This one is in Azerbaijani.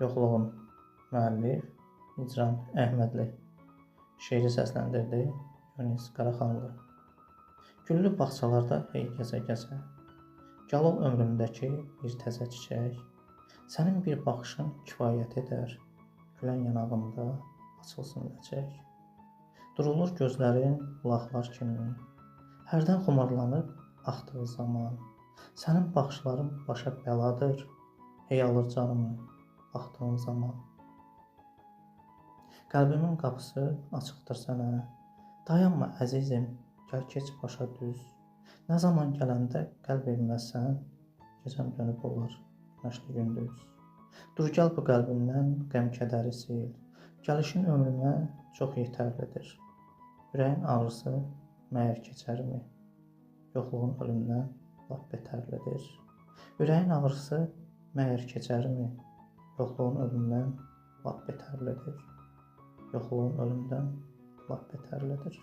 Yoxluğun müəllif İcram Əhmədli. Şeiri səsləndirdi Yunis Qaraxanlı. Güllü bağçalarda hey gəzə-gəzə, gəlov ömrümdəki bir təzə çiçək, sənin bir baxışın kifayət edər, gülən yanağında açılsın ləçək. Durulur gözlərin bulaqlar kimi, hərdən xumarlanıb axdığı zaman, sənin baxışların başa bəladır, hey alır canımı baxdığın zaman. Qəlbimin qapısı açıqdır sənə, dayanma əzizim, gəl keç başa düz. Nə zaman gələndə qəlb verməzsən, gecəm dönüb olar günəşli gündüz. Dur gəl bu qəlbimdən qəm-kədəri sil, gəlişin ömrümə çox yetərlidir. Ürəyin ağrısı məyər keçərmi? Yoxluğun ölümdən lap betərlidir. Ürəyin ağrısı məyər keçərmi? Yoxluğun ölümdən lap betərlidir. Yoxluğun ölümdən lap betərlidir.